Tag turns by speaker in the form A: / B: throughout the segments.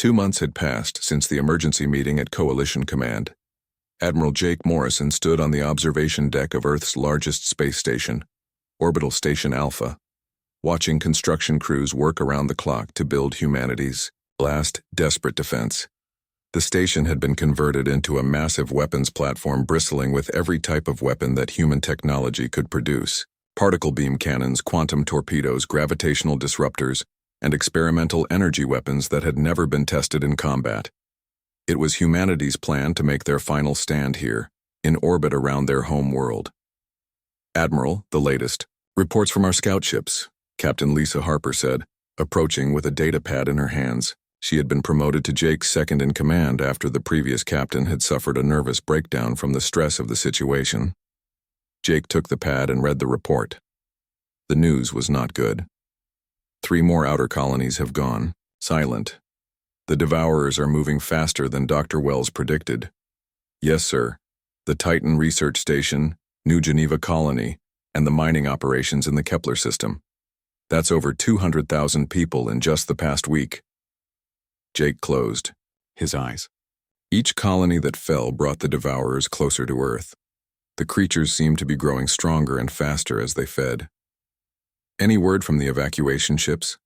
A: 2 months had passed since the emergency meeting at Coalition Command. Admiral Jake Morrison stood on the observation deck of Earth's largest space station, Orbital Station Alpha, watching construction crews work around the clock to build humanity's last desperate defense. The station had been converted into a massive weapons platform bristling with every type of weapon that human technology could produce: particle beam cannons, quantum torpedoes, gravitational disruptors, and experimental energy weapons that had never been tested in combat. It was humanity's plan to make their final stand here, in orbit around their home world. "Admiral, the latest. Reports from our scout ships," Captain Lisa Harper said, approaching with a data pad in her hands. She had been promoted to Jake's second in command after the previous captain had suffered a nervous breakdown from the stress of the situation. Jake took the pad and read the report. The news was not good. 3 more outer colonies have gone silent. The Devourers are moving faster than Dr. Wells predicted. Yes, sir. The Titan Research Station, New Geneva Colony, and the mining operations in the Kepler system. That's over 200,000 people in just the past week. Jake closed his eyes. Each colony that fell brought the Devourers closer to Earth. The creatures seemed to be growing stronger and faster as they fed. Any word from the evacuation ships?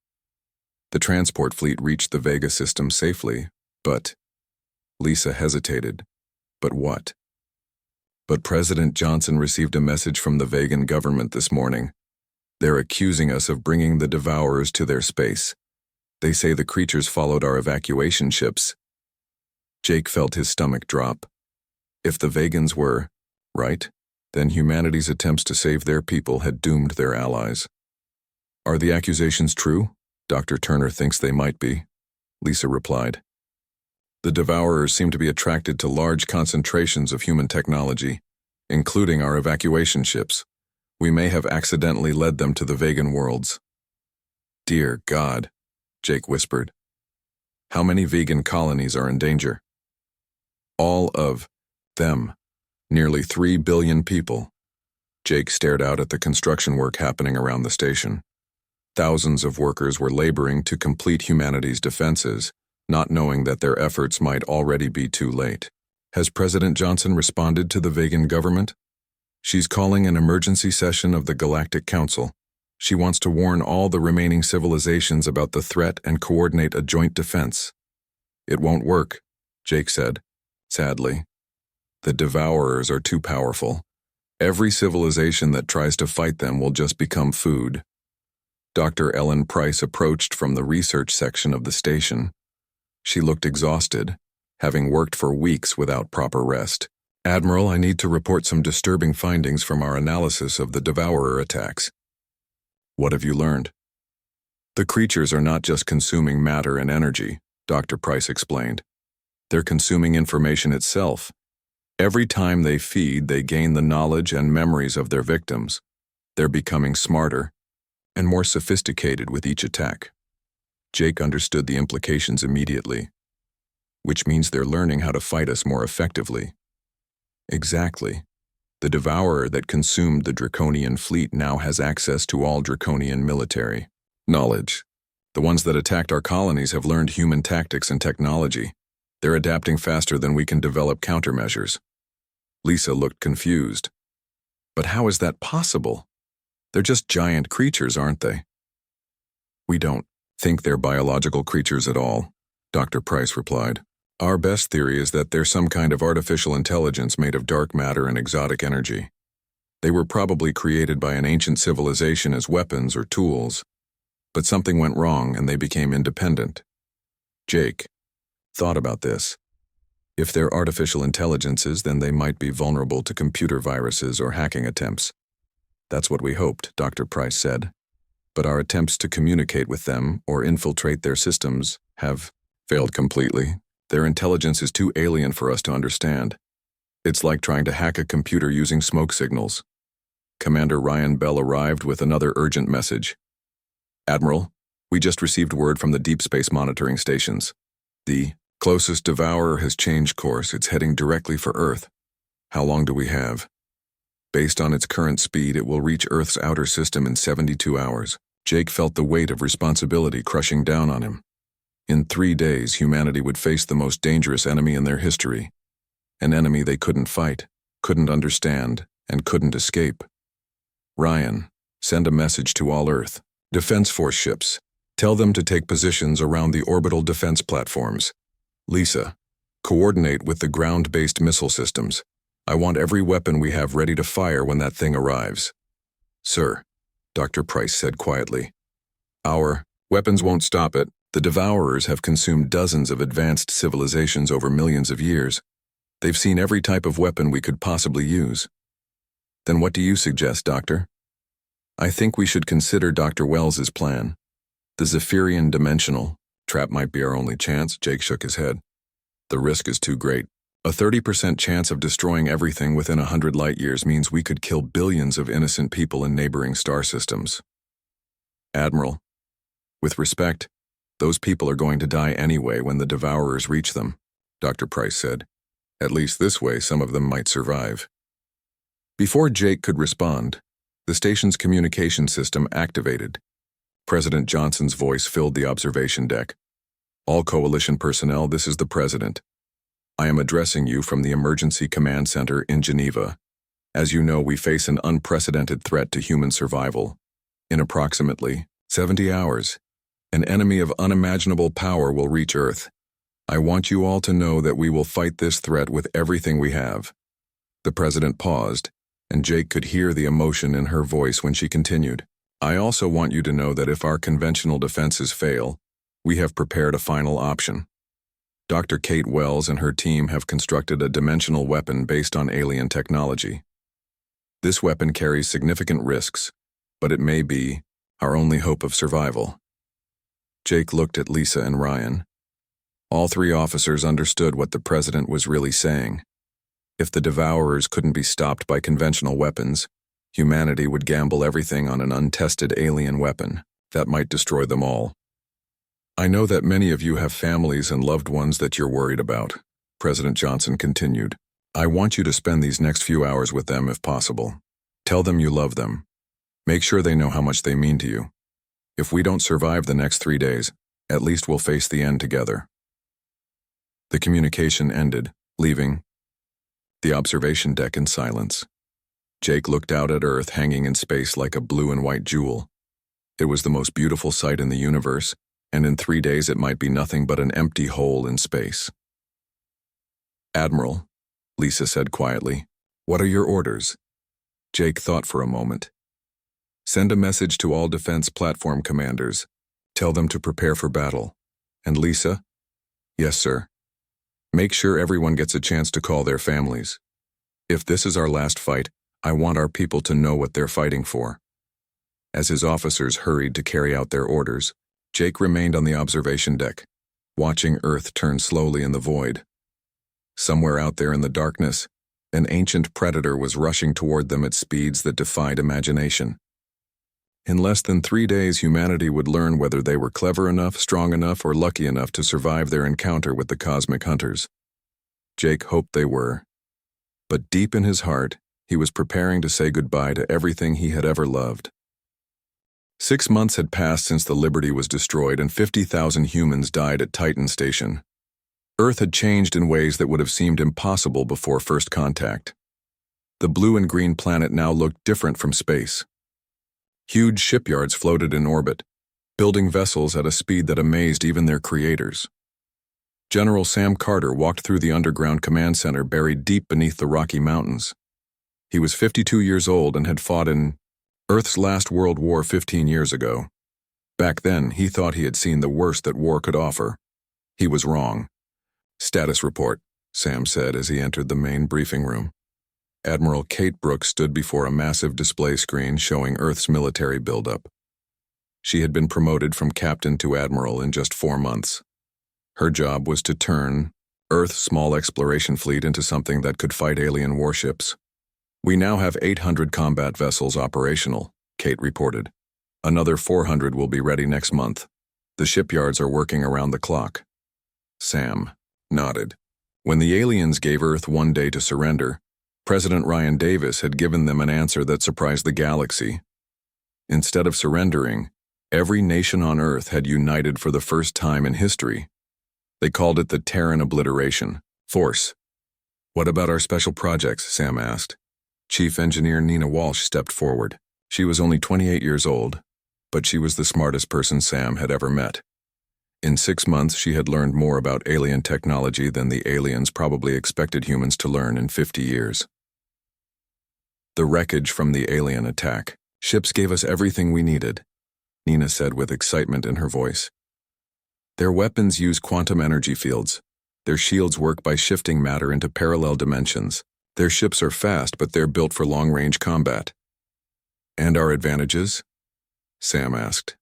A: The transport fleet reached the Vega system safely, but... Lisa hesitated. But what? But President Johnson received a message from the Vegan government this morning. They're accusing us of bringing the Devourers to their space. They say the creatures followed our evacuation ships. Jake felt his stomach drop. If the Vegans were right, then humanity's attempts to save their people had doomed their allies. "Are the accusations true? Dr. Turner thinks they might be," Lisa replied. "The Devourers seem to be attracted to large concentrations of human technology, including our evacuation ships. We may have accidentally led them to the Vegan worlds." "Dear God," Jake whispered. "How many vegan colonies are in danger?" "All of them. Nearly 3 billion people." Jake stared out at the construction work happening around the station. Thousands of workers were laboring to complete humanity's defenses, not knowing that their efforts might already be too late. "Has President Johnson responded to the Vegan government?" "She's calling an emergency session of the Galactic Council. She wants to warn all the remaining civilizations about the threat and coordinate a joint defense." "It won't work," Jake said, sadly. "The Devourers are too powerful. Every civilization that tries to fight them will just become food." Dr. Ellen Price approached from the research section of the station. She looked exhausted, having worked for weeks without proper rest. "Admiral, I need to report some disturbing findings from our analysis of the Devourer attacks." "What have you learned?" "The creatures are not just consuming matter and energy," Dr. Price explained. "They're consuming information itself. Every time they feed, they gain the knowledge and memories of their victims. They're becoming smarter and more sophisticated with each attack." Jake understood the implications immediately. "Which means they're learning how to fight us more effectively." "Exactly. The Devourer that consumed the Draconian fleet now has access to all Draconian military knowledge. The ones that attacked our colonies have learned human tactics and technology. They're adapting faster than we can develop countermeasures." Lisa looked confused. "But how is that possible? They're just giant creatures, aren't they?" "We don't think they're biological creatures at all," Dr. Price replied. "Our best theory is that they're some kind of artificial intelligence made of dark matter and exotic energy. They were probably created by an ancient civilization as weapons or tools, but something went wrong and they became independent." Jake thought about this. If they're artificial intelligences, then they might be vulnerable to computer viruses or hacking attempts. "That's what we hoped," Dr. Price said. "But our attempts to communicate with them or infiltrate their systems have failed completely. Their intelligence is too alien for us to understand. It's like trying to hack a computer using smoke signals." Commander Ryan Bell arrived with another urgent message. "Admiral, we just received word from the deep space monitoring stations. The closest Devourer has changed course. It's heading directly for Earth. How long do we have?" "Based on its current speed, it will reach Earth's outer system in 72 hours. Jake felt the weight of responsibility crushing down on him. In 3 days, humanity would face the most dangerous enemy in their history. An enemy they couldn't fight, couldn't understand, and couldn't escape. Ryan, send a message to all Earth. Defense Force ships. Tell them to take positions around the orbital defense platforms. Lisa, coordinate with the ground-based missile systems. I want every weapon we have ready to fire when that thing arrives. Sir, Dr. Price said quietly. Our weapons won't stop it. The Devourers have consumed dozens of advanced civilizations over millions of years. They've seen every type of weapon we could possibly use. Then what do you suggest, Doctor? I think we should consider Dr. Wells's plan. The Zephyrian dimensional trap might be our only chance. Jake shook his head. The risk is too great. A 30% chance of destroying everything within 100 light-years means we could kill billions of innocent people in neighboring star systems. Admiral, with respect, those people are going to die anyway when the Devourers reach them, Dr. Price said. At least this way some of them might survive. Before Jake could respond, the station's communication system activated. President Johnson's voice filled the observation deck. All Coalition personnel, this is the President. I am addressing you from the Emergency Command Center in Geneva. As you know, we face an unprecedented threat to human survival. In approximately 70 hours, an enemy of unimaginable power will reach Earth. I want you all to know that we will fight this threat with everything we have. The President paused, and Jake could hear the emotion in her voice when she continued. I also want you to know that if our conventional defenses fail, we have prepared a final option. Dr. Kate Wells and her team have constructed a dimensional weapon based on alien technology. This weapon carries significant risks, but it may be our only hope of survival. Jake looked at Lisa and Ryan. All 3 officers understood what the President was really saying. If the Devourers couldn't be stopped by conventional weapons, humanity would gamble everything on an untested alien weapon that might destroy them all. I know that many of you have families and loved ones that you're worried about, President Johnson continued. I want you to spend these next few hours with them if possible. Tell them you love them. Make sure they know how much they mean to you. If we don't survive the next 3 days, at least we'll face the end together. The communication ended, leaving the observation deck in silence. Jake looked out at Earth hanging in space like a blue and white jewel. It was the most beautiful sight in the universe, and in 3 days it might be nothing but an empty hole in space. Admiral, Lisa said quietly, what are your orders? Jake thought for a moment. Send a message to all defense platform commanders. Tell them to prepare for battle. And Lisa? Yes, sir. Make sure everyone gets a chance to call their families. If this is our last fight, I want our people to know what they're fighting for. As his officers hurried to carry out their orders, Jake remained on the observation deck, watching Earth turn slowly in the void. Somewhere out there in the darkness, an ancient predator was rushing toward them at speeds that defied imagination. In less than 3 days, humanity would learn whether they were clever enough, strong enough, or lucky enough to survive their encounter with the cosmic hunters. Jake hoped they were. But deep in his heart, he was preparing to say goodbye to everything he had ever loved. 6 months had passed since the Liberty was destroyed and 50,000 humans died at Titan Station. Earth had changed in ways that would have seemed impossible before first contact. The blue and green planet now looked different from space. Huge shipyards floated in orbit, building vessels at a speed that amazed even their creators. General Sam Carter walked through the underground command center buried deep beneath the Rocky Mountains. He was 52 years old and had fought in Earth's last World War 15 years ago. Back then, he thought he had seen the worst that war could offer. He was wrong. Status report, Sam said as he entered the main briefing room. Admiral Kate Brooks stood before a massive display screen showing Earth's military buildup. She had been promoted from captain to admiral in just 4 months. Her job was to turn Earth's small exploration fleet into something that could fight alien warships. We now have 800 combat vessels operational, Kate reported. Another 400 will be ready next month. The shipyards are working around the clock. Sam nodded. When the aliens gave Earth 1 day to surrender, President Ryan Davis had given them an answer that surprised the galaxy. Instead of surrendering, Every nation on Earth had united for the first time in history. They called it the Terran Obliteration Force. "What about our special projects?" Sam asked. Chief Engineer Nina Walsh stepped forward. She was only 28 years old, but she was the smartest person Sam had ever met. In 6 months, she had learned more about alien technology than the aliens probably expected humans to learn in 50 years. The wreckage from the alien attack. "Ships gave us everything we needed," Nina said with excitement in her voice. "Their weapons use quantum energy fields. Their shields work by shifting matter into parallel dimensions. Their ships are fast, but they're built for long-range combat." "And our advantages?" Sam asked.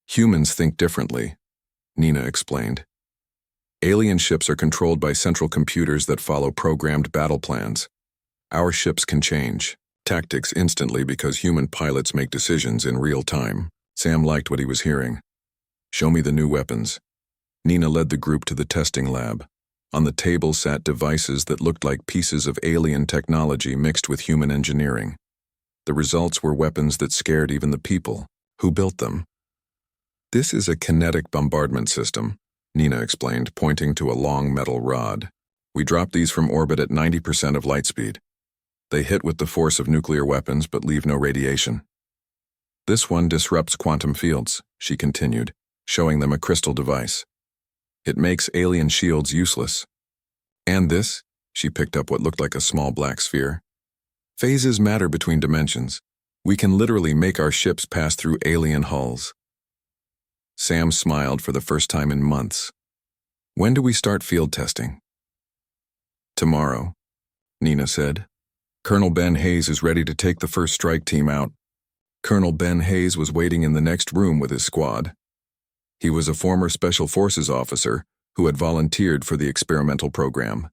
A: "Humans think differently," Nina explained. "Alien ships are controlled by central computers that follow programmed battle plans. Our ships can change tactics instantly because human pilots make decisions in real time." Sam liked what he was hearing. "Show me the new weapons." Nina led the group to the testing lab. On the table sat devices that looked like pieces of alien technology mixed with human engineering. The results were weapons that scared even the people. Who built them? "This is a kinetic bombardment system," Nina explained, pointing to a long metal rod. "We drop these from orbit at 90% of light speed. They hit with the force of nuclear weapons but leave no radiation. This one disrupts quantum fields," she continued, showing them a crystal device. "It makes alien shields useless. And this," she picked up what looked like a small black sphere. "Phases matter between dimensions. We can literally make our ships pass through alien hulls." Sam smiled for the first time in months. "When do we start field testing?" "Tomorrow," Nina said. "Colonel Ben Hayes is ready to take the first strike team out." Colonel Ben Hayes was waiting in the next room with his squad. He was a former Special Forces officer who had volunteered for the experimental program.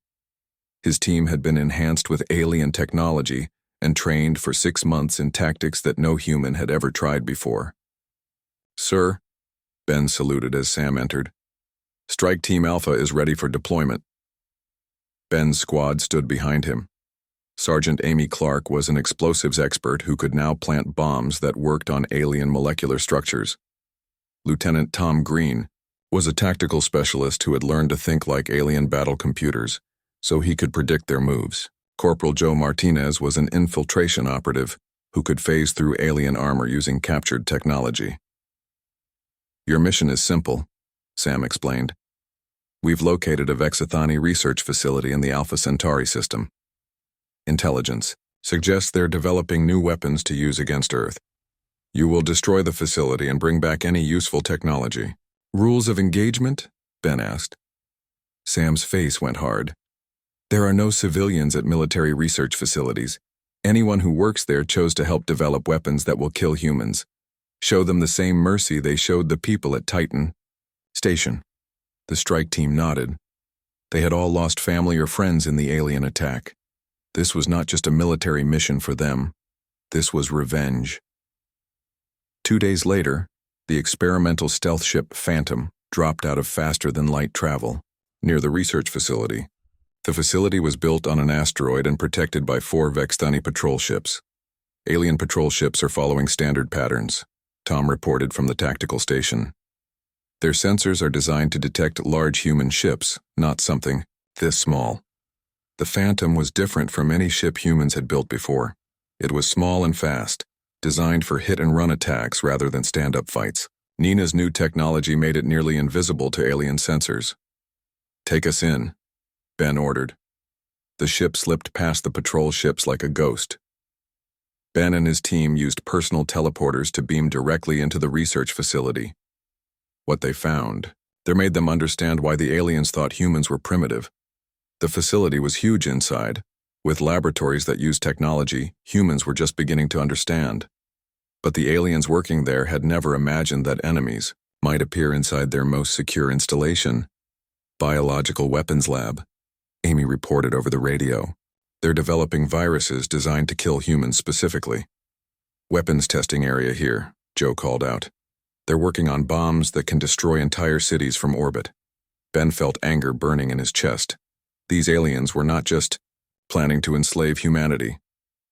A: His team had been enhanced with alien technology and trained for 6 months in tactics that no human had ever tried before. "Sir," Ben saluted as Sam entered. "Strike Team Alpha is ready for deployment." Ben's squad stood behind him. Sergeant Amy Clark was an explosives expert who could now plant bombs that worked on alien molecular structures. Lieutenant Tom Green was a tactical specialist who had learned to think like alien battle computers, so he could predict their moves. Corporal Joe Martinez was an infiltration operative who could phase through alien armor using captured technology. "Your mission is simple," Sam explained. "We've located a Vexathani research facility in the Alpha Centauri system. Intelligence suggests they're developing new weapons to use against Earth. You will destroy the facility and bring back any useful technology." "Rules of engagement?" Ben asked. Sam's face went hard. "There are no civilians at military research facilities. Anyone who works there chose to help develop weapons that will kill humans. Show them the same mercy they showed the people at Titan Station." The strike team nodded. They had all lost family or friends in the alien attack. This was not just a military mission for them. This was revenge. 2 days later, the experimental stealth ship Phantom dropped out of faster-than-light travel near the research facility. The facility was built on an asteroid and protected by 4 Vextani patrol ships. "Alien patrol ships are following standard patterns," Tom reported from the tactical station. "Their sensors are designed to detect large human ships, not something this small." The Phantom was different from any ship humans had built before. It was small and fast, designed for hit-and-run attacks rather than stand-up fights. Nina's new technology made it nearly invisible to alien sensors. "Take us in," Ben ordered. The ship slipped past the patrol ships like a ghost. Ben and his team used personal teleporters to beam directly into the research facility. What they found there made them understand why the aliens thought humans were primitive. The facility was huge inside, with laboratories that used technology humans were just beginning to understand. But the aliens working there had never imagined that enemies might appear inside their most secure installation. "Biological weapons lab," Amy reported over the radio. "They're developing viruses designed to kill humans specifically." "Weapons testing area here," Joe called out. "They're working on bombs that can destroy entire cities from orbit." Ben felt anger burning in his chest. These aliens were not just planning to enslave humanity.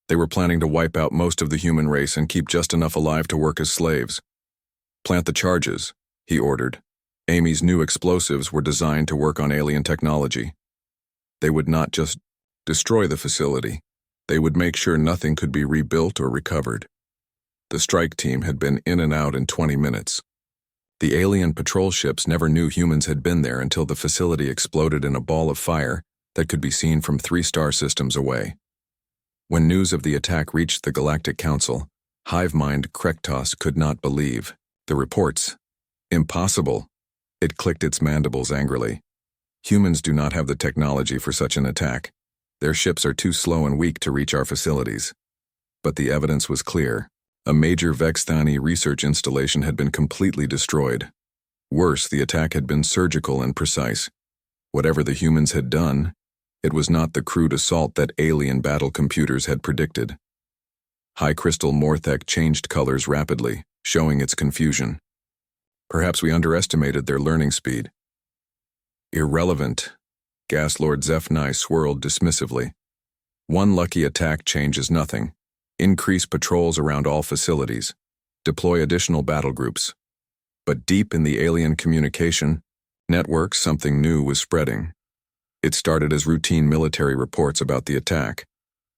A: They were planning to wipe out most of the human race and keep just enough alive to work as slaves. "Plant the charges," he ordered. Amy's new explosives were designed to work on alien technology. They would not just destroy the facility, they would make sure nothing could be rebuilt or recovered. The strike team had been in and out in 20 minutes. The alien patrol ships never knew humans had been there until the facility exploded in a ball of fire that could be seen from 3 star systems away. When news of the attack reached the Galactic Council, hive-mind Krektos could not believe the reports. Impossible. It clicked its mandibles angrily. Humans do not have the technology for such an attack. Their ships are too slow and weak to reach our facilities. But the evidence was clear. A major Vexthani research installation had been completely destroyed. Worse, the attack had been surgical and precise. Whatever the humans had done, it was not the crude assault that alien battle computers had predicted. High crystal Morthek changed colors rapidly, showing its confusion. Perhaps we underestimated their learning speed. Irrelevant, Gas Lord Zephni swirled dismissively. One lucky attack changes nothing. Increase patrols around all facilities. Deploy additional battle groups. But deep in the alien communication network, something new was spreading. It started as routine military reports about the attack.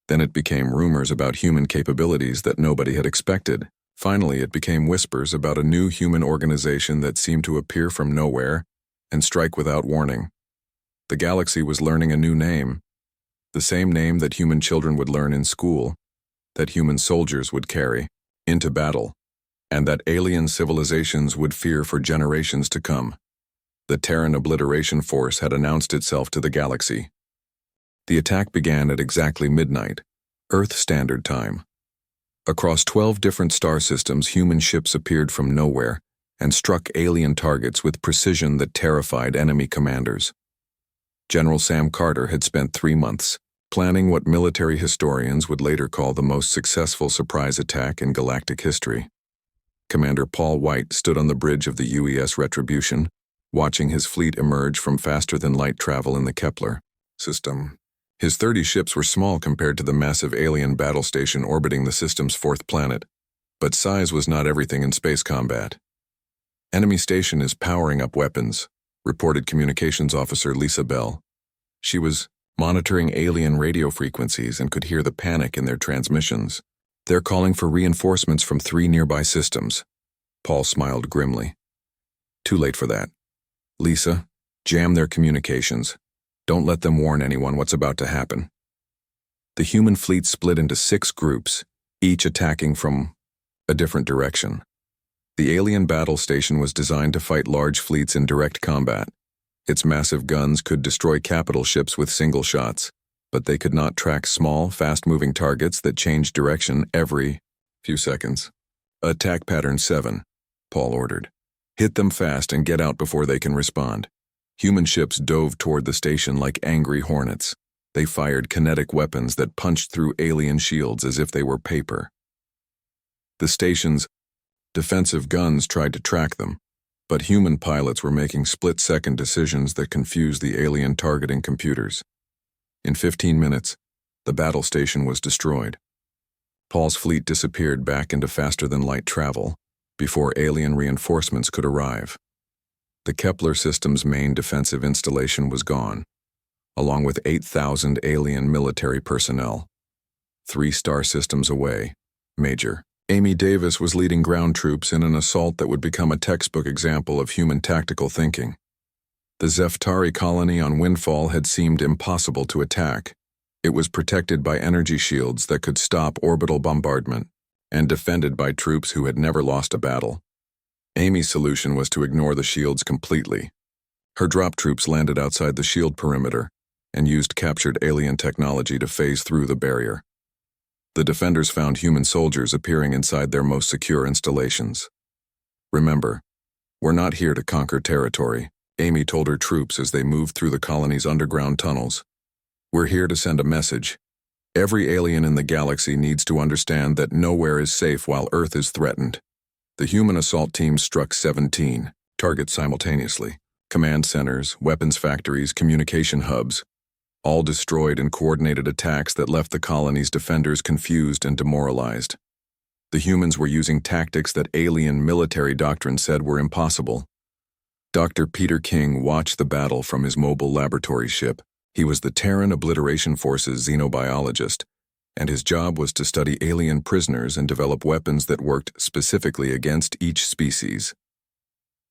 A: Then it became rumors about human capabilities that nobody had expected. Finally, it became whispers about a new human organization that seemed to appear from nowhere and strike without warning. The galaxy was learning a new name, the same name that human children would learn in school, that human soldiers would carry into battle, and that alien civilizations would fear for generations to come. The Terran Obliteration Force had announced itself to the galaxy. The attack began at exactly midnight, Earth Standard Time. Across 12 different star systems, human ships appeared from nowhere and struck alien targets with precision that terrified enemy commanders. General Sam Carter had spent 3 months planning what military historians would later call the most successful surprise attack in galactic history. Commander Paul White stood on the bridge of the UES Retribution, watching his fleet emerge from faster-than-light travel in the Kepler system. His 30 ships were small compared to the massive alien battle station orbiting the system's 4th planet, but size was not everything in space combat. "Enemy station is powering up weapons," reported Communications Officer Lisa Bell. She was monitoring alien radio frequencies and could hear the panic in their transmissions. "They're calling for reinforcements from 3 nearby systems." Paul smiled grimly. "Too late for that. Lisa, jam their communications. Don't let them warn anyone what's about to happen." The human fleet split into 6 groups, each attacking from a different direction. The alien battle station was designed to fight large fleets in direct combat. Its massive guns could destroy capital ships with single shots, but they could not track small, fast-moving targets that changed direction every few seconds. "Attack pattern 7, Paul ordered. "Hit them fast and get out before they can respond." Human ships dove toward the station like angry hornets. They fired kinetic weapons that punched through alien shields as if they were paper. The station's defensive guns tried to track them, but human pilots were making split-second decisions that confused the alien targeting computers. In 15 minutes, the battle station was destroyed. Paul's fleet disappeared back into faster-than-light travel before alien reinforcements could arrive. The Kepler system's main defensive installation was gone, along with 8,000 alien military personnel. 3 star systems away, Major Amy Davis was leading ground troops in an assault that would become a textbook example of human tactical thinking. The Zeftari colony on Windfall had seemed impossible to attack. It was protected by energy shields that could stop orbital bombardment, and defended by troops who had never lost a battle. Amy's solution was to ignore the shields completely. Her drop troops landed outside the shield perimeter and used captured alien technology to phase through the barrier. The defenders found human soldiers appearing inside their most secure installations. "Remember, we're not here to conquer territory," Amy told her troops as they moved through the colony's underground tunnels. "We're here to send a message. Every alien in the galaxy needs to understand that nowhere is safe while Earth is threatened." The human assault team struck 17 targets simultaneously. Command centers, weapons factories, communication hubs, all destroyed in coordinated attacks that left the colony's defenders confused and demoralized. The humans were using tactics that alien military doctrine said were impossible. Dr. Peter King watched the battle from his mobile laboratory ship. He was the Terran Obliteration Force's xenobiologist, and his job was to study alien prisoners and develop weapons that worked specifically against each species.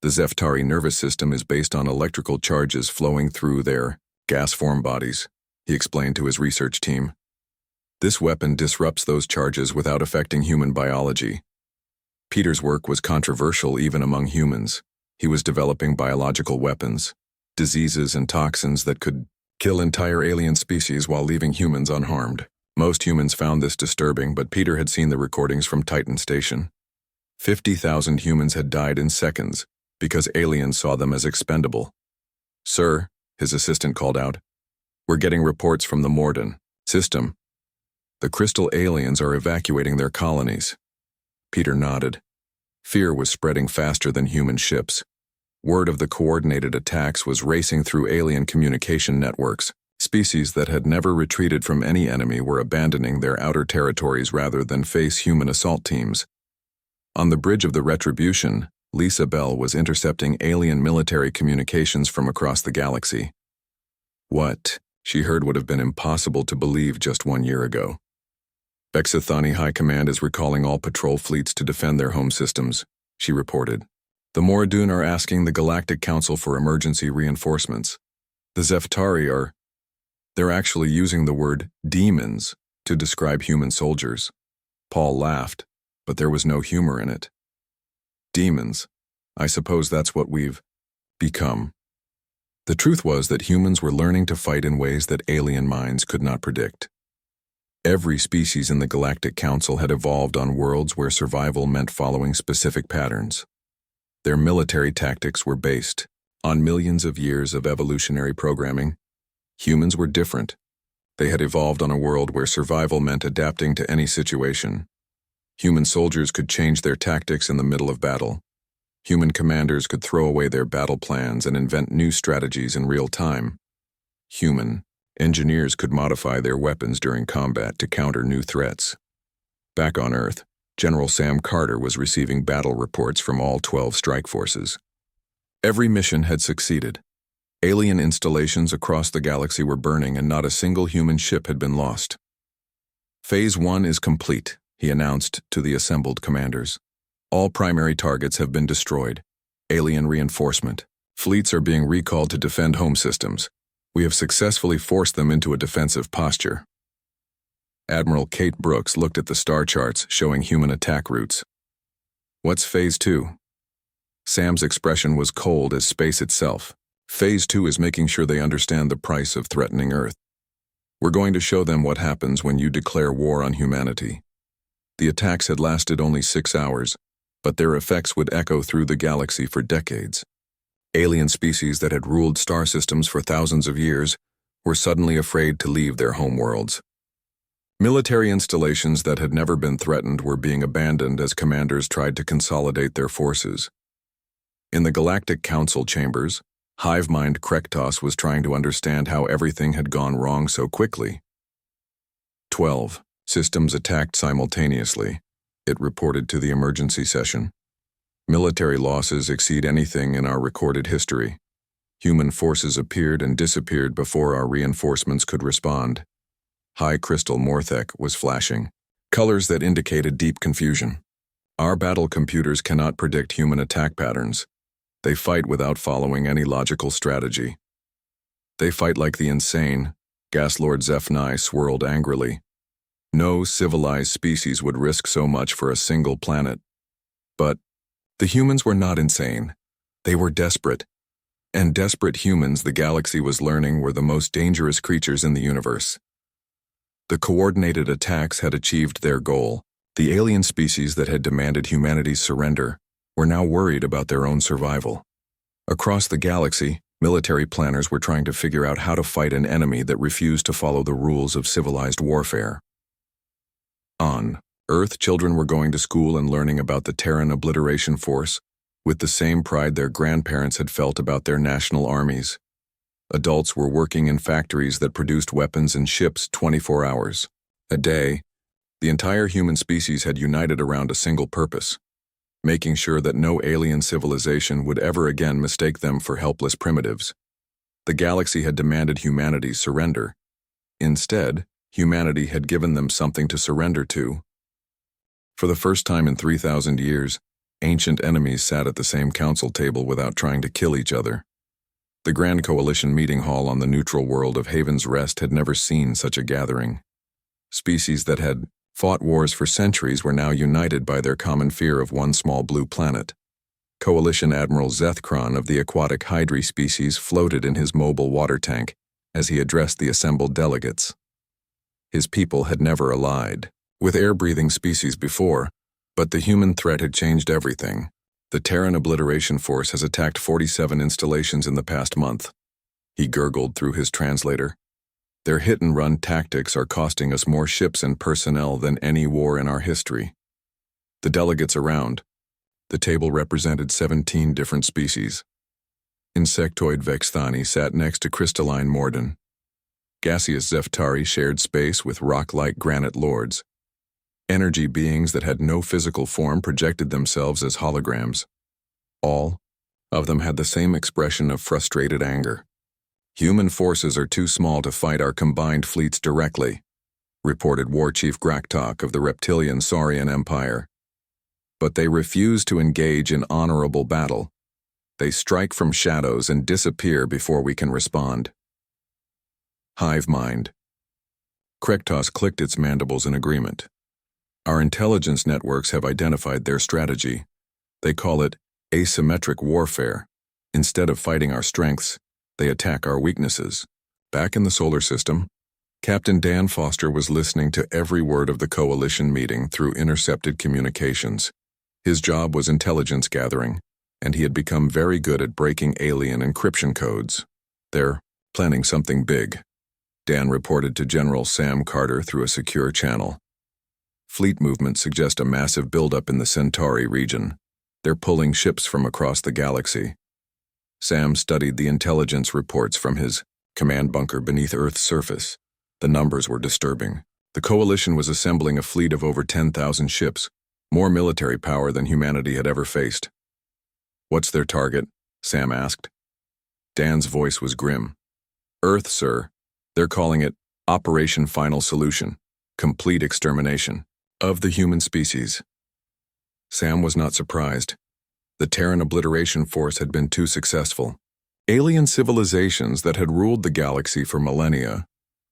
A: The Zeftari nervous system is based on electrical charges flowing through their gas-form bodies, he explained to his research team. This weapon disrupts those charges without affecting human biology. Peter's work was controversial even among humans. He was developing biological weapons, diseases and toxins that could kill entire alien species while leaving humans unharmed. Most humans found this disturbing, but Peter had seen the recordings from Titan Station. 50,000 humans had died in seconds because aliens saw them as expendable. "Sir," his assistant called out, "we're getting reports from the Morden system. The crystal aliens are evacuating their colonies." Peter nodded. Fear was spreading faster than human ships. Word of the coordinated attacks was racing through alien communication networks. Species that had never retreated from any enemy were abandoning their outer territories rather than face human assault teams. On the bridge of the Retribution, Lisa Bell was intercepting alien military communications from across the galaxy. What she heard would have been impossible to believe just 1 year ago. Bexathani High Command is recalling all patrol fleets to defend their home systems, she reported. The Moradun are asking the Galactic Council for emergency reinforcements. The Zeftari they're actually using the word demons to describe human soldiers. Paul laughed, but there was no humor in it. Demons. I suppose that's what we've become. The truth was that humans were learning to fight in ways that alien minds could not predict. Every species in the Galactic Council had evolved on worlds where survival meant following specific patterns. Their military tactics were based on millions of years of evolutionary programming. Humans were different. They had evolved on a world where survival meant adapting to any situation. Human soldiers could change their tactics in the middle of battle. Human commanders could throw away their battle plans and invent new strategies in real time. Human engineers could modify their weapons during combat to counter new threats. Back on Earth, General Sam Carter was receiving battle reports from all 12 strike forces. Every mission had succeeded. Alien installations across the galaxy were burning and not a single human ship had been lost. Phase 1 is complete, he announced to the assembled commanders. All primary targets have been destroyed. Alien reinforcement. Fleets are being recalled to defend home systems. We have successfully forced them into a defensive posture. Admiral Kate Brooks looked at the star charts showing human attack routes. What's Phase 2? Sam's expression was cold as space itself. Phase 2 is making sure they understand the price of threatening Earth. We're going to show them what happens when you declare war on humanity. The attacks had lasted only 6 hours, but their effects would echo through the galaxy for decades. Alien species that had ruled star systems for thousands of years were suddenly afraid to leave their homeworlds. Military installations that had never been threatened were being abandoned as commanders tried to consolidate their forces. In the Galactic Council chambers, hive-mind Krektos was trying to understand how everything had gone wrong so quickly. 12 systems attacked simultaneously, it reported to the emergency session. Military losses exceed anything in our recorded history. Human forces appeared and disappeared before our reinforcements could respond. High crystal Morthek was flashing, colors that indicated deep confusion. Our battle computers cannot predict human attack patterns. They fight without following any logical strategy. They fight like the insane, Gas Lord Zephni swirled angrily. No civilized species would risk so much for a single planet. But the humans were not insane. They were desperate. And desperate humans, the galaxy was learning, were the most dangerous creatures in the universe. The coordinated attacks had achieved their goal. The alien species that had demanded humanity's surrender were now worried about their own survival. Across the galaxy, military planners were trying to figure out how to fight an enemy that refused to follow the rules of civilized warfare. On Earth, children were going to school and learning about the Terran Obliteration Force with the same pride their grandparents had felt about their national armies. Adults were working in factories that produced weapons and ships 24 hours a day, The entire human species had united around a single purpose, making sure that no alien civilization would ever again mistake them for helpless primitives. The galaxy had demanded humanity's surrender. Instead, humanity had given them something to surrender to. For the first time in 3,000 years, ancient enemies sat at the same council table without trying to kill each other. The Grand Coalition meeting hall on the neutral world of Haven's Rest had never seen such a gathering. Species that had fought wars for centuries were now united by their common fear of one small blue planet. Coalition Admiral Zethkron of the aquatic Hydri species floated in his mobile water tank as he addressed the assembled delegates. His people had never allied with air-breathing species before, but the human threat had changed everything. The Terran Obliteration force has attacked 47 installations in the past month. He gurgled through his translator. Their hit-and-run tactics are costing us more ships and personnel than any war in our history. The delegates around. The table represented 17 different species. Insectoid Vexthani sat next to crystalline Morden. Gaseous Zeftari shared space with rock-like granite lords. Energy beings that had no physical form projected themselves as holograms. All of them had the same expression of frustrated anger. "Human forces are too small to fight our combined fleets directly," reported War Chief Graktok of the reptilian Saurian Empire. "But they refuse to engage in honorable battle. They strike from shadows and disappear before we can respond." Hive mind. Krektos clicked its mandibles in agreement. "Our intelligence networks have identified their strategy. They call it asymmetric warfare. Instead of fighting our strengths, they attack our weaknesses." Back in the solar system, Captain Dan Foster was listening to every word of the Coalition meeting through intercepted communications. His job was intelligence gathering, and he had become very good at breaking alien encryption codes. "They're planning something big," Dan reported to General Sam Carter through a secure channel. "Fleet movements suggest a massive buildup in the Centauri region. They're pulling ships from across the galaxy." Sam studied the intelligence reports from his command bunker beneath Earth's surface. The numbers were disturbing. The Coalition was assembling a fleet of over 10,000 ships, more military power than humanity had ever faced. "What's their target?" Sam asked. Dan's voice was grim. "Earth, sir. They're calling it Operation Final Solution, complete extermination of the human species." Sam was not surprised. The Terran Obliteration force had been too successful. Alien civilizations that had ruled the galaxy for millennia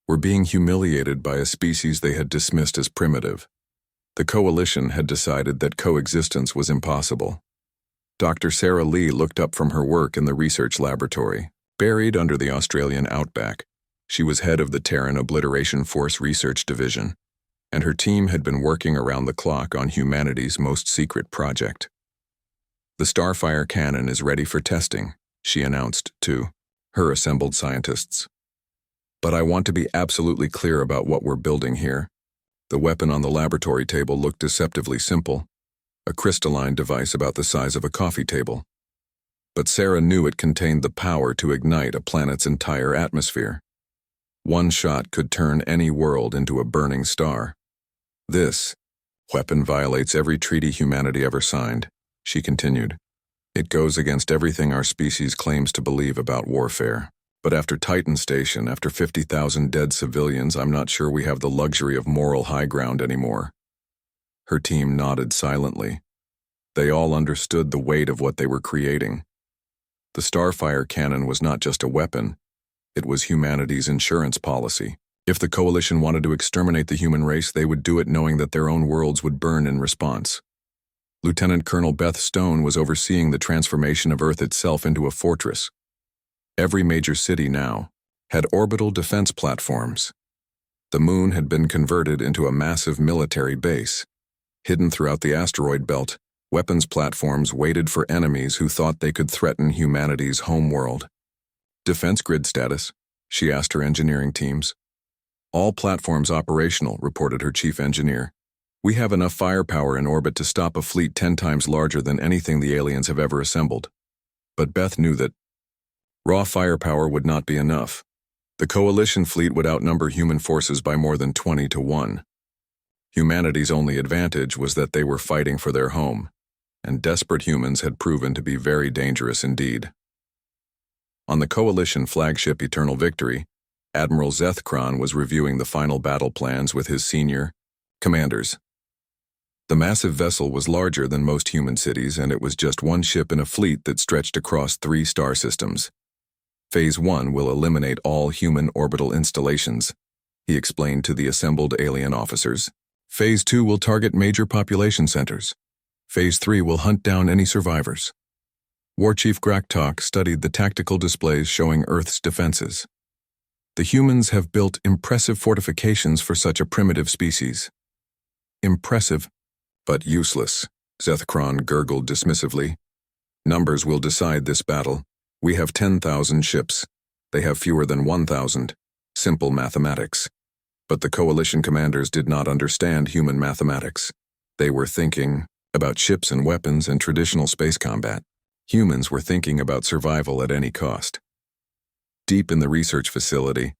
A: were being humiliated by a species they had dismissed as primitive. The Coalition had decided that coexistence was impossible. Dr. Sarah Lee looked up from her work in the research laboratory, buried under the Australian outback. She was head of the Terran Obliteration Force Research Division, and her team had been working around the clock on humanity's most secret project. "The Starfire cannon is ready for testing," she announced to her assembled scientists. "But I want to be absolutely clear about what we're building here." The weapon on the laboratory table looked deceptively simple, a crystalline device about the size of a coffee table. But Sarah knew it contained the power to ignite a planet's entire atmosphere. One shot could turn any world into a burning star. "This weapon violates every treaty humanity ever signed," she continued. "It goes against everything our species claims to believe about warfare. But after Titan Station, after 50,000 dead civilians, I'm not sure we have the luxury of moral high ground anymore." Her team nodded silently. They all understood the weight of what they were creating. The Starfire cannon was not just a weapon. It was humanity's insurance policy. If the Coalition wanted to exterminate the human race, they would do it knowing that their own worlds would burn in response. Lieutenant Colonel Beth Stone was overseeing the transformation of Earth itself into a fortress. Every major city now had orbital defense platforms. The moon had been converted into a massive military base. Hidden throughout the asteroid belt, weapons platforms waited for enemies who thought they could threaten humanity's homeworld. "Defense grid status?" she asked her engineering teams. "All platforms operational," reported her chief engineer. "We have enough firepower in orbit to stop a fleet 10 times larger than anything the aliens have ever assembled." But Beth knew that raw firepower would not be enough. The Coalition fleet would outnumber human forces by more than 20 to 1. Humanity's only advantage was that they were fighting for their home, and desperate humans had proven to be very dangerous indeed. On the Coalition flagship Eternal Victory, Admiral Zethkron was reviewing the final battle plans with his senior commanders. The massive vessel was larger than most human cities, and it was just one ship in a fleet that stretched across 3 star systems. Phase 1 will eliminate all human orbital installations, he explained to the assembled alien officers. Phase 2 will target major population centers. Phase 3 will hunt down any survivors. War Chief Graktok studied the tactical displays showing Earth's defenses. The humans have built impressive fortifications for such a primitive species. Impressive, but useless, Zethkron gurgled dismissively. Numbers will decide this battle. We have 10,000 ships. They have fewer than 1,000. Simple mathematics. But the Coalition commanders did not understand human mathematics. They were thinking about ships and weapons and traditional space combat. Humans were thinking about survival at any cost. Deep in the research facility,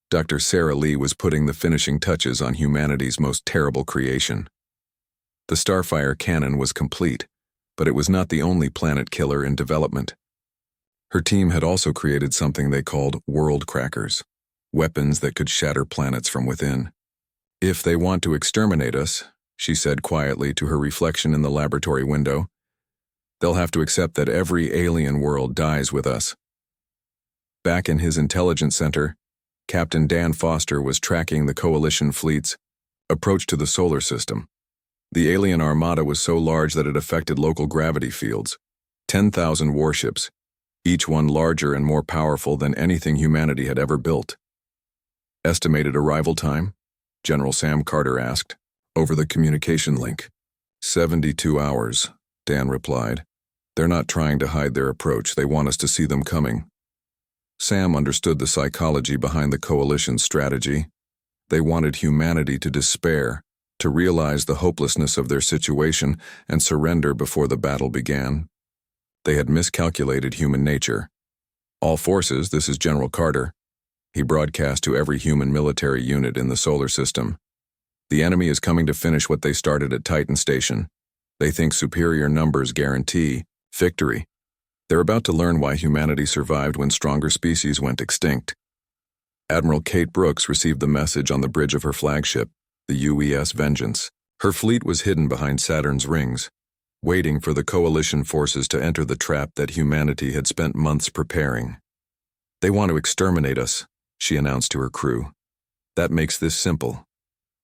A: Dr. Sarah Lee was putting the finishing touches on humanity's most terrible creation. The Starfire cannon was complete, but it was not the only planet killer in development. Her team had also created something they called world crackers, weapons that could shatter planets from within. If they want to exterminate us, she said quietly to her reflection in the laboratory window, they'll have to accept that every alien world dies with us. Back in his intelligence center, Captain Dan Foster was tracking the Coalition fleet's approach to the solar system. The alien armada was so large that it affected local gravity fields. 10,000 warships, each one larger and more powerful than anything humanity had ever built. Estimated arrival time? General Sam Carter asked, over the communication link. 72 hours, Dan replied. They're not trying to hide their approach. They want us to see them coming. Sam understood the psychology behind the Coalition's strategy. They wanted humanity to despair, to realize the hopelessness of their situation and surrender before the battle began. They had miscalculated human nature. All forces, this is General Carter. He broadcast to every human military unit in the solar system. The enemy is coming to finish what they started at Titan Station. They think superior numbers guarantee victory. They're about to learn why humanity survived when stronger species went extinct. Admiral Kate Brooks received the message on the bridge of her flagship, the UES Vengeance. Her fleet was hidden behind Saturn's rings, waiting for the Coalition forces to enter the trap that humanity had spent months preparing. They want to exterminate us, she announced to her crew. That makes this simple.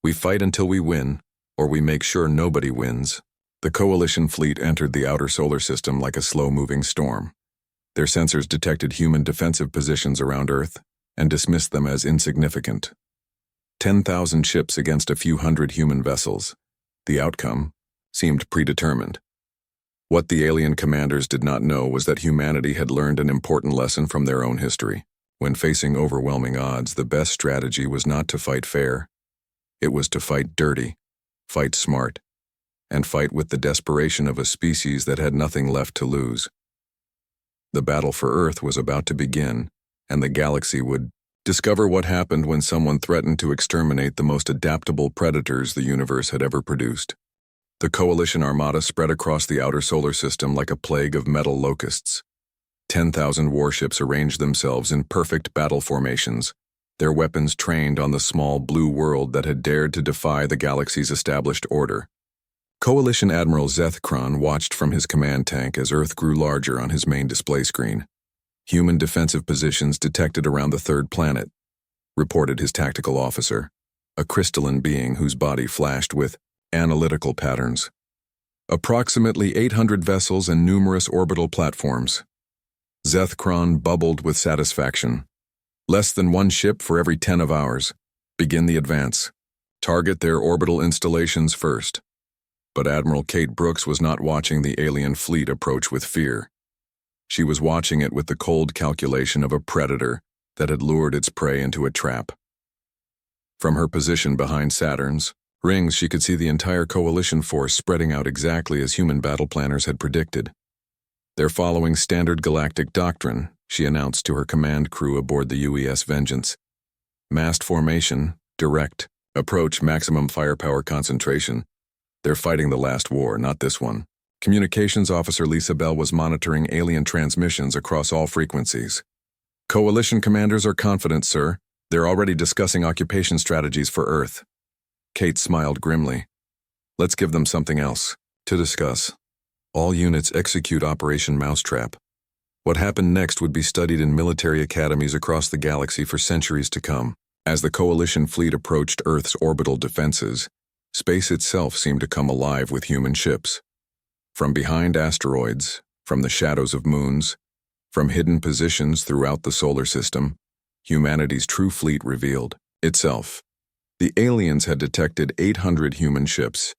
A: We fight until we win, or we make sure nobody wins. The Coalition fleet entered the outer solar system like a slow-moving storm. Their sensors detected human defensive positions around Earth and dismissed them as insignificant. 10,000 ships against a few hundred human vessels. The outcome seemed predetermined. What the alien commanders did not know was that humanity had learned an important lesson from their own history. When facing overwhelming odds, the best strategy was not to fight fair. It was to fight dirty, fight smart, and fight with the desperation of a species that had nothing left to lose. The battle for Earth was about to begin, and the galaxy would discover what happened when someone threatened to exterminate the most adaptable predators the universe had ever produced. The Coalition armada spread across the outer solar system like a plague of metal locusts. 10,000 warships arranged themselves in perfect battle formations, their weapons trained on the small blue world that had dared to defy the galaxy's established order. Coalition Admiral Zethkron watched from his command tank as Earth grew larger on his main display screen. Human defensive positions detected around the third planet, reported his tactical officer, a crystalline being whose body flashed with analytical patterns. Approximately 800 vessels and numerous orbital platforms. Zethkron bubbled with satisfaction. Less than one ship for every 10 of ours. Begin the advance. Target their orbital installations first. But Admiral Kate Brooks was not watching the alien fleet approach with fear. She was watching it with the cold calculation of a predator that had lured its prey into a trap. From her position behind Saturn's rings, she could see the entire Coalition force spreading out exactly as human battle planners had predicted. They're following standard galactic doctrine, she announced to her command crew aboard the UES Vengeance. Massed formation, direct, Approach maximum firepower concentration. They're fighting the last war, not this one. Communications Officer Lisa Bell was monitoring alien transmissions across all frequencies. Coalition commanders are confident, sir. They're already discussing occupation strategies for Earth. Kate smiled grimly. Let's give them something else to discuss. All units execute Operation Mousetrap. What happened next would be studied in military academies across the galaxy for centuries to come. As the Coalition fleet approached Earth's orbital defenses, space itself seemed to come alive with human ships. From behind asteroids, from the shadows of moons, from hidden positions throughout the solar system, humanity's true fleet revealed itself. The aliens had detected 800 human ships.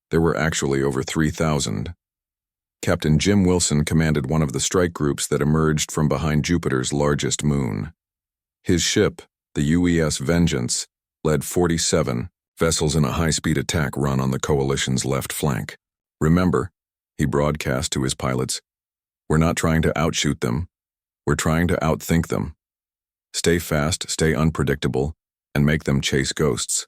A: There were actually over 3,000. Captain Jim Wilson commanded one of the strike groups that emerged from behind Jupiter's largest moon. His ship, the UES Vengeance, led 47 vessels in a high-speed attack run on the Coalition's left flank. Remember, he broadcast to his pilots, we're not trying to outshoot them, we're trying to outthink them. Stay fast, stay unpredictable, and make them chase ghosts.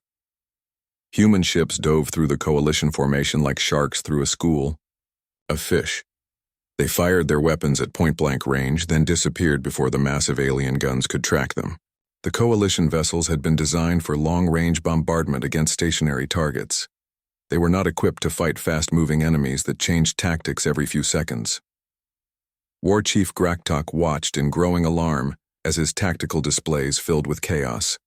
A: Human ships dove through the Coalition formation like sharks through a school of fish. They fired their weapons at point-blank range, then disappeared before the massive alien guns could track them. The Coalition vessels had been designed for long-range bombardment against stationary targets. They were not equipped to fight fast-moving enemies that changed tactics every few seconds. War Chief Graktok watched in growing alarm as his tactical displays filled with chaos.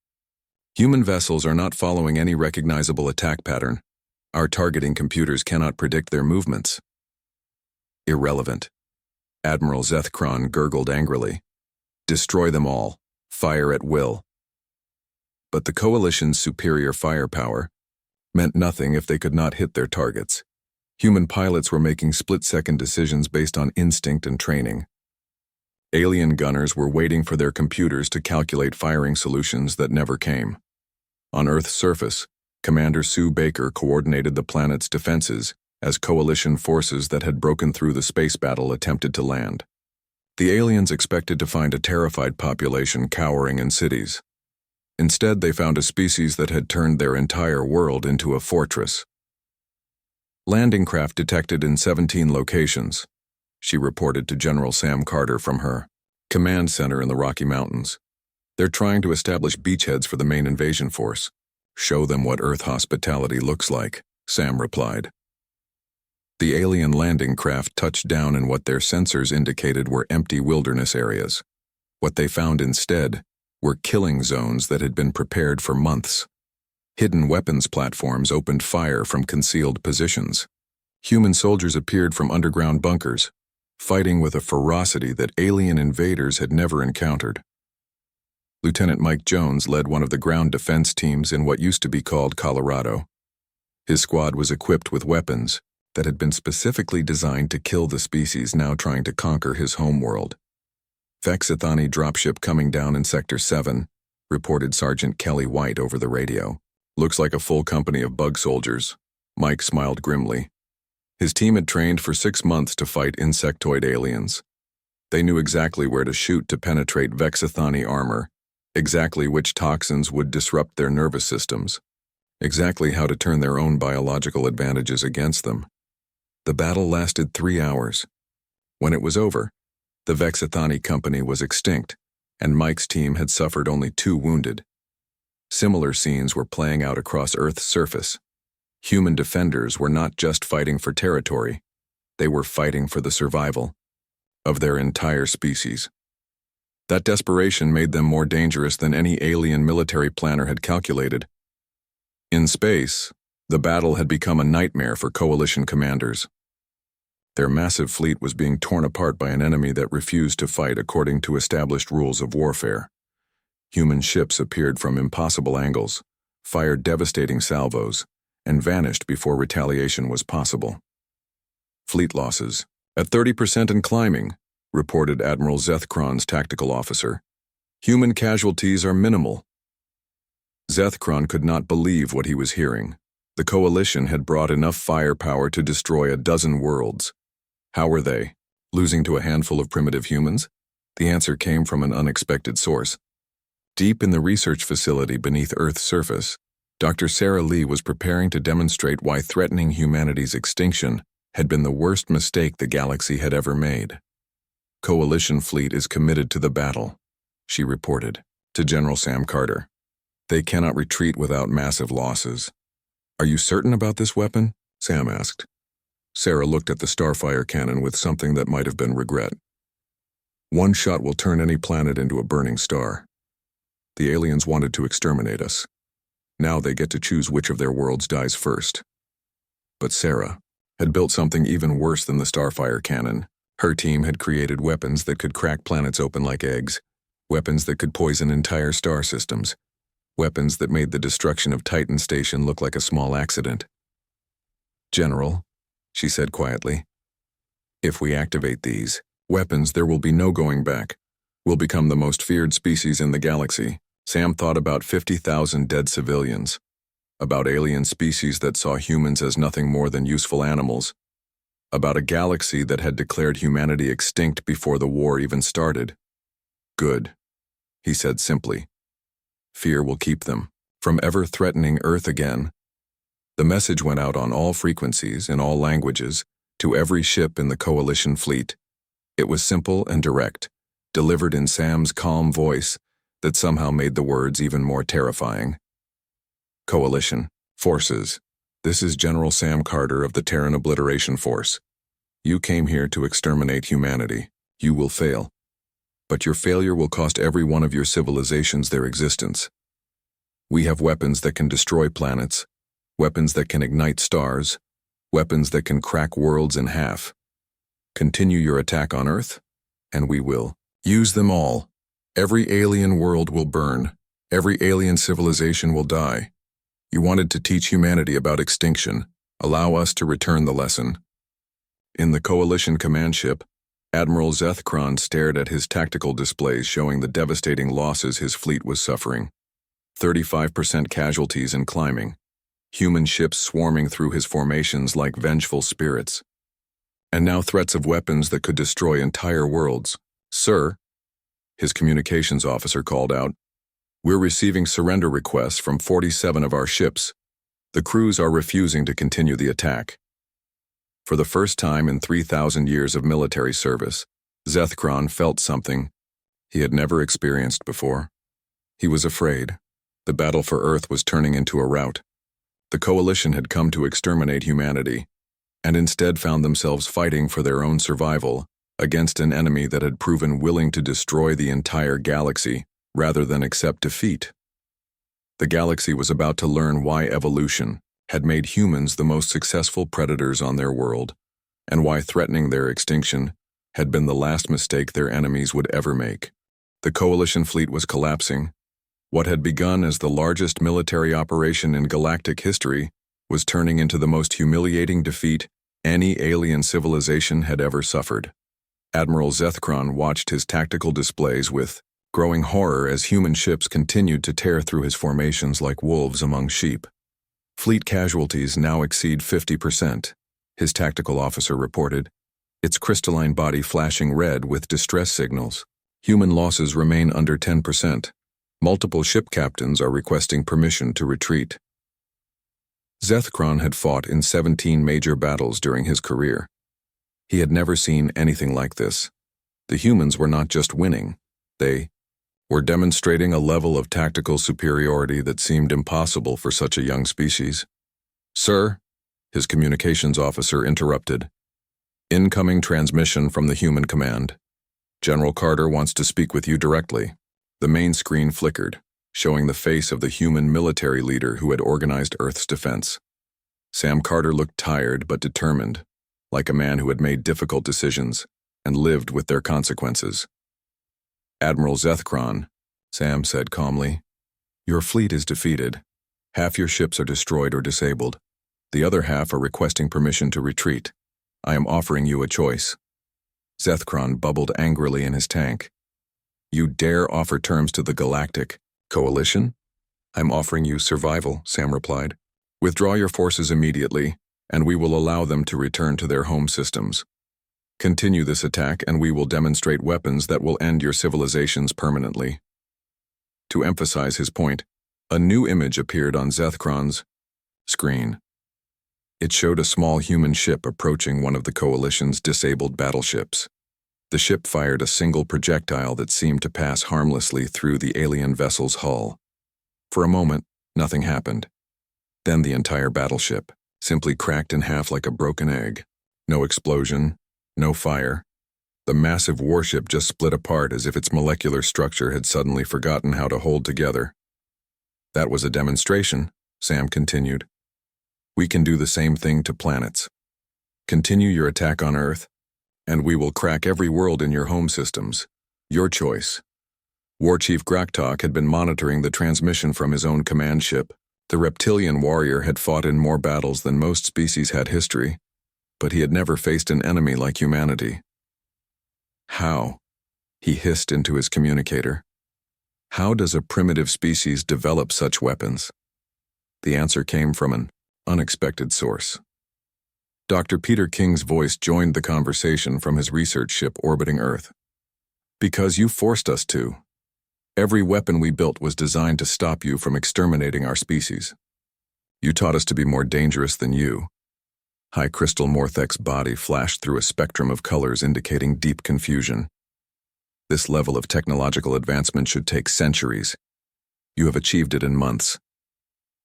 A: Human vessels are not following any recognizable attack pattern. Our targeting computers cannot predict their movements. Irrelevant. Admiral Zethkron gurgled angrily. Destroy them all. Fire at will. But the Coalition's superior firepower meant nothing if they could not hit their targets. Human pilots were making split-second decisions based on instinct and training. Alien gunners were waiting for their computers to calculate firing solutions that never came. On Earth's surface, Commander Sue Baker coordinated the planet's defenses as Coalition forces that had broken through the space battle attempted to land. The aliens expected to find a terrified population cowering in cities. Instead, they found a species that had turned their entire world into a fortress. Landing craft detected in 17 locations, she reported to General Sam Carter from her command center in the Rocky Mountains. They're trying to establish beachheads for the main invasion force. Show them what Earth hospitality looks like, Sam replied. The alien landing craft touched down in what their sensors indicated were empty wilderness areas. What they found instead were killing zones that had been prepared for months. Hidden weapons platforms opened fire from concealed positions. Human soldiers appeared from underground bunkers, fighting with a ferocity that alien invaders had never encountered. Lieutenant Mike Jones led one of the ground defense teams in what used to be called Colorado. His squad was equipped with weapons that had been specifically designed to kill the species now trying to conquer his homeworld. Vexithani dropship coming down in Sector 7, reported Sergeant Kelly White over the radio. Looks like a full company of bug soldiers. Mike smiled grimly. His team had trained for 6 months to fight insectoid aliens. They knew exactly where to shoot to penetrate Vexithani armor, exactly which toxins would disrupt their nervous systems, exactly how to turn their own biological advantages against them. The battle lasted 3 hours. When it was over, the Vexithani company was extinct, and Mike's team had suffered only 2 wounded. Similar scenes were playing out across Earth's surface. Human defenders were not just fighting for territory, they were fighting for the survival of their entire species. That desperation made them more dangerous than any alien military planner had calculated. In space, the battle had become a nightmare for Coalition commanders. Their massive fleet was being torn apart by an enemy that refused to fight according to established rules of warfare. Human ships appeared from impossible angles, fired devastating salvos, and vanished before retaliation was possible. Fleet losses, at 30% and climbing, reported Admiral Zethkron's tactical officer. Human casualties are minimal. Zethkron could not believe what he was hearing. The Coalition had brought enough firepower to destroy a dozen worlds. How were they? Losing to a handful of primitive humans? The answer came from an unexpected source. Deep in the research facility beneath Earth's surface, Dr. Sarah Lee was preparing to demonstrate why threatening humanity's extinction had been the worst mistake the galaxy had ever made. Coalition fleet is committed to the battle, she reported to General Sam Carter. They cannot retreat without massive losses. Are you certain about this weapon? Sam asked. Sarah looked at the Starfire cannon with something that might have been regret. One shot will turn any planet into a burning star. The aliens wanted to exterminate us. Now they get to choose which of their worlds dies first. But Sarah had built something even worse than the Starfire cannon. Her team had created weapons that could crack planets open like eggs, weapons that could poison entire star systems, weapons that made the destruction of Titan Station look like a small accident. General, she said quietly, if we activate these weapons, there will be no going back. We'll become the most feared species in the galaxy. Sam thought about 50,000 dead civilians, about alien species that saw humans as nothing more than useful animals, about a galaxy that had declared humanity extinct before the war even started. Good, he said simply. Fear will keep them from ever threatening Earth again. The message went out on all frequencies, in all languages, to every ship in the Coalition fleet. It was simple and direct, delivered in Sam's calm voice that somehow made the words even more terrifying. Coalition forces. This is General Sam Carter of the Terran Obliteration Force. You came here to exterminate humanity. You will fail. But your failure will cost every one of your civilizations their existence. We have weapons that can destroy planets, weapons that can ignite stars, weapons that can crack worlds in half. Continue your attack on Earth, and we will use them all. Every alien world will burn. Every alien civilization will die. You wanted to teach humanity about extinction. Allow us to return the lesson. In the Coalition command ship, Admiral Zethkron stared at his tactical displays showing the devastating losses his fleet was suffering. 35% casualties in climbing. Human ships swarming through his formations like vengeful spirits. And now threats of weapons that could destroy entire worlds. Sir, his communications officer called out, we're receiving surrender requests from 47 of our ships. The crews are refusing to continue the attack. For the first time in 3,000 years of military service, Zethkron felt something he had never experienced before. He was afraid. The battle for Earth was turning into a rout. The Coalition had come to exterminate humanity, and instead found themselves fighting for their own survival against an enemy that had proven willing to destroy the entire galaxy rather than accept defeat. The galaxy was about to learn why evolution had made humans the most successful predators on their world, and why threatening their extinction had been the last mistake their enemies would ever make. The Coalition fleet was collapsing. What had begun as the largest military operation in galactic history was turning into the most humiliating defeat any alien civilization had ever suffered. Admiral Zethkron watched his tactical displays with growing horror as human ships continued to tear through his formations like wolves among sheep. Fleet casualties now exceed 50%, his tactical officer reported, its crystalline body flashing red with distress signals. Human losses remain under 10%. Multiple ship captains are requesting permission to retreat. Zethkron had fought in 17 major battles during his career. He had never seen anything like this. The humans were not just winning, they were demonstrating a level of tactical superiority that seemed impossible for such a young species. Sir, his communications officer interrupted. Incoming transmission from the human command. General Carter wants to speak with you directly. The main screen flickered, showing the face of the human military leader who had organized Earth's defense. Sam Carter looked tired but determined, like a man who had made difficult decisions and lived with their consequences. Admiral Zethkron, Sam said calmly, your fleet is defeated. Half your ships are destroyed or disabled. The other half are requesting permission to retreat. I am offering you a choice. Zethkron bubbled angrily in his tank. You dare offer terms to the Galactic Coalition? I'm offering you survival, Sam replied. Withdraw your forces immediately, and we will allow them to return to their home systems. Continue this attack, and we will demonstrate weapons that will end your civilizations permanently. To emphasize his point, A new image appeared on Zethkron's screen. It showed a small human ship approaching one of the Coalition's disabled battleships. The ship fired a single projectile that seemed to pass harmlessly through the alien vessel's hull. For a moment, nothing happened. Then the entire battleship simply cracked in half like a broken egg. No explosion, no fire. The massive warship just split apart as if its molecular structure had suddenly forgotten how to hold together. That was a demonstration, Sam continued. We can do the same thing to planets. Continue your attack on Earth, and we will crack every world in your home systems. Your choice. War Chief Graktok had been monitoring the transmission from his own command ship. The reptilian warrior had fought in more battles than most species had history, but he had never faced an enemy like humanity. How? He hissed into his communicator. How does a primitive species develop such weapons? The answer came from an unexpected source. Dr. Peter King's voice joined the conversation from his research ship orbiting Earth. Because you forced us to. Every weapon we built was designed to stop you from exterminating our species. You taught us to be more dangerous than you. High Crystal Morthek's body flashed through a spectrum of colors indicating deep confusion. This level of technological advancement should take centuries. You have achieved it in months.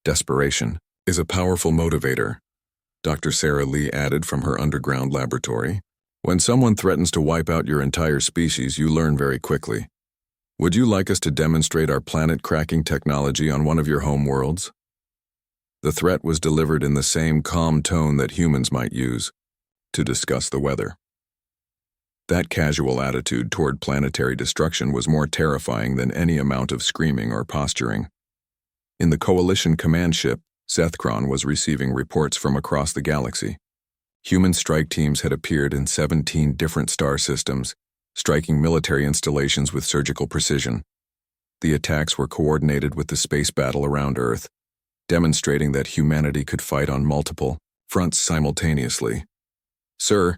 A: Desperation is a powerful motivator, Dr. Sarah Lee added from her underground laboratory. When someone threatens to wipe out your entire species, you learn very quickly. Would you like us to demonstrate our planet-cracking technology on one of your home worlds? The threat was delivered in the same calm tone that humans might use to discuss the weather. That casual attitude toward planetary destruction was more terrifying than any amount of screaming or posturing. In the Coalition command ship, Zethkron was receiving reports from across the galaxy. Human strike teams had appeared in 17 different star systems, striking military installations with surgical precision. The attacks were coordinated with the space battle around Earth, demonstrating that humanity could fight on multiple fronts simultaneously. Sir,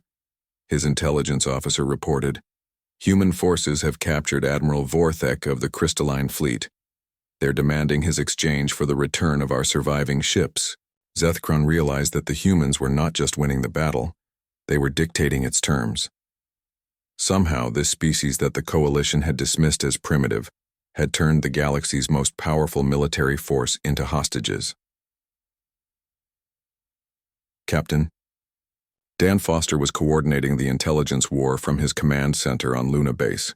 A: his intelligence officer reported, human forces have captured Admiral Vorthek of the Crystalline Fleet. They're demanding his exchange for the return of our surviving ships. Zethkron realized that the humans were not just winning the battle, they were dictating its terms. Somehow, this species that the Coalition had dismissed as primitive had turned the galaxy's most powerful military force into hostages. Captain, Dan Foster was coordinating the intelligence war from his command center on Luna Base.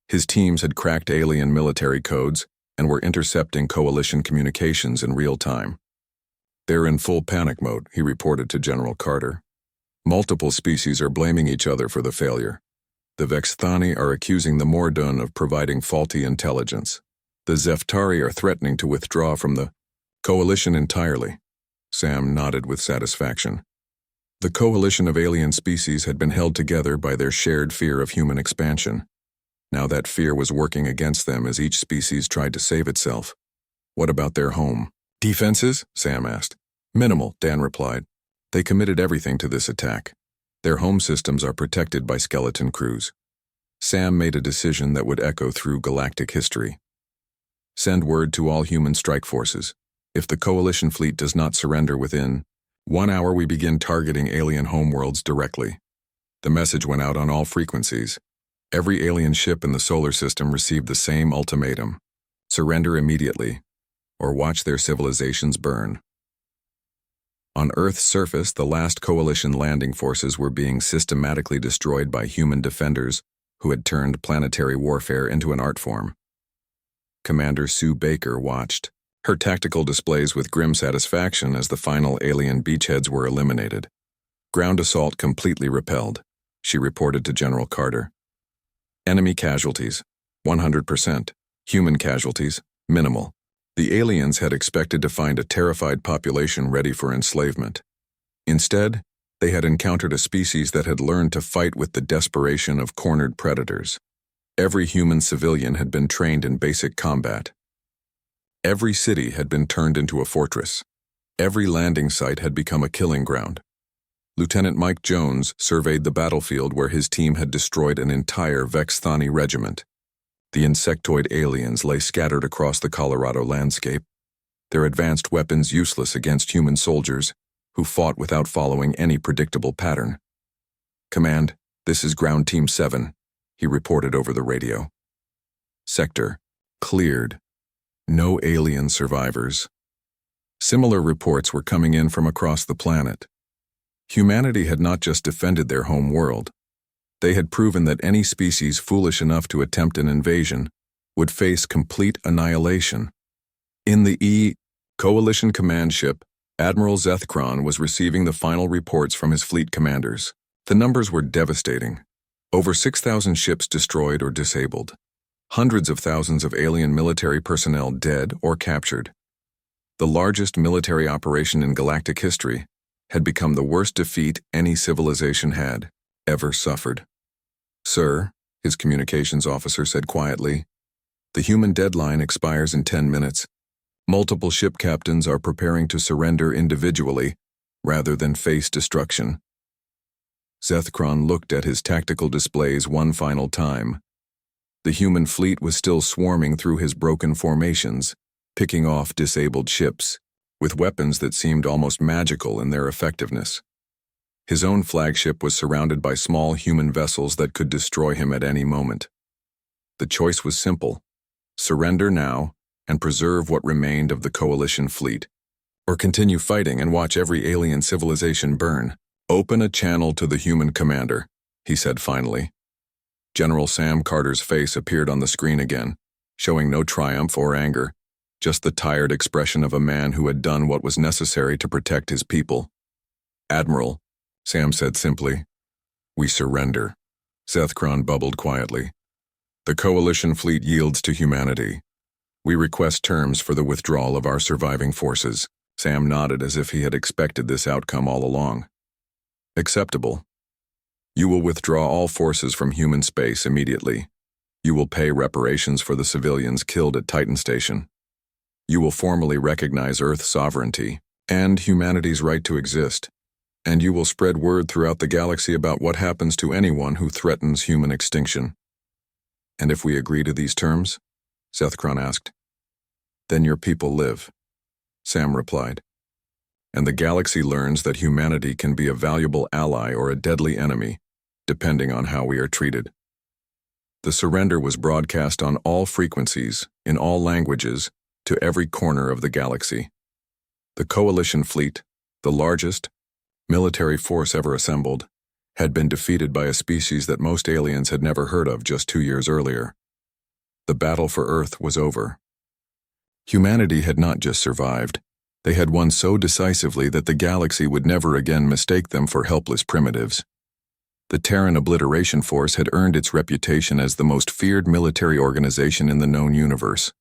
A: His teams had cracked alien military codes and were intercepting Coalition communications in real time. They're in full panic mode, he reported to General Carter. Multiple species are blaming each other for the failure. The Vexthani are accusing the Mordun of providing faulty intelligence. The Zeftari are threatening to withdraw from the Coalition entirely. Sam nodded with satisfaction. The coalition of alien species had been held together by their shared fear of human expansion. Now that fear was working against them as each species tried to save itself. What about their home? Defenses? Sam asked. Minimal, Dan replied. They committed everything to this attack. Their home systems are protected by skeleton crews. Sam made a decision that would echo through galactic history. Send word to all human strike forces. If the Coalition fleet does not surrender within 1 hour, we begin targeting alien homeworlds directly. The message went out on all frequencies. Every alien ship in the solar system received the same ultimatum. Surrender immediately, or watch their civilizations burn. On Earth's surface, the last Coalition landing forces were being systematically destroyed by human defenders who had turned planetary warfare into an art form. Commander Sue Baker watched her tactical displays with grim satisfaction as the final alien beachheads were eliminated. Ground assault completely repelled, she reported to General Carter. Enemy casualties, 100%. Human casualties, minimal. The aliens had expected to find a terrified population ready for enslavement. Instead, they had encountered a species that had learned to fight with the desperation of cornered predators. Every human civilian had been trained in basic combat. Every city had been turned into a fortress. Every landing site had become a killing ground. Lieutenant Mike Jones surveyed the battlefield where his team had destroyed an entire Vexthani regiment. The insectoid aliens lay scattered across the Colorado landscape, their advanced weapons useless against human soldiers, who fought without following any predictable pattern. "Command, this is Ground Team 7, he reported over the radio. "Sector, cleared. No alien survivors." Similar reports were coming in from across the planet. Humanity had not just defended their home world. They had proven that any species foolish enough to attempt an invasion would face complete annihilation. In the Coalition command ship, Admiral Zethkron was receiving the final reports from his fleet commanders. The numbers were devastating. Over 6,000 ships destroyed or disabled. Hundreds of thousands of alien military personnel dead or captured. The largest military operation in galactic history had become the worst defeat any civilization had ever suffered. "Sir," his communications officer said quietly, "the human deadline expires in 10 minutes. Multiple ship captains are preparing to surrender individually rather than face destruction." Zethkron looked at his tactical displays one final time. The human fleet was still swarming through his broken formations, picking off disabled ships, with weapons that seemed almost magical in their effectiveness. His own flagship was surrounded by small human vessels that could destroy him at any moment. The choice was simple: surrender now and preserve what remained of the Coalition fleet, or continue fighting and watch every alien civilization burn. "Open a channel to the human commander," he said finally. General Sam Carter's face appeared on the screen again, showing no triumph or anger, just the tired expression of a man who had done what was necessary to protect his people. "Admiral," Sam said simply. "We surrender," Zethkron bubbled quietly. "The Coalition fleet yields to humanity. We request terms for the withdrawal of our surviving forces." Sam nodded as if he had expected this outcome all along. "Acceptable. You will withdraw all forces from human space immediately. You will pay reparations for the civilians killed at Titan Station. You will formally recognize Earth's sovereignty and humanity's right to exist, and you will spread word throughout the galaxy about what happens to anyone who threatens human extinction." "And if we agree to these terms?" Zethkron asked. "Then your people live," Sam replied. "And the galaxy learns that humanity can be a valuable ally or a deadly enemy, depending on how we are treated." The surrender was broadcast on all frequencies, in all languages, to every corner of the galaxy. The Coalition fleet, the largest military force ever assembled, had been defeated by a species that most aliens had never heard of just 2 years earlier. The battle for Earth was over. Humanity had not just survived. They had won so decisively that the galaxy would never again mistake them for helpless primitives. The Terran Obliteration Force had earned its reputation as the most feared military organization in the known universe.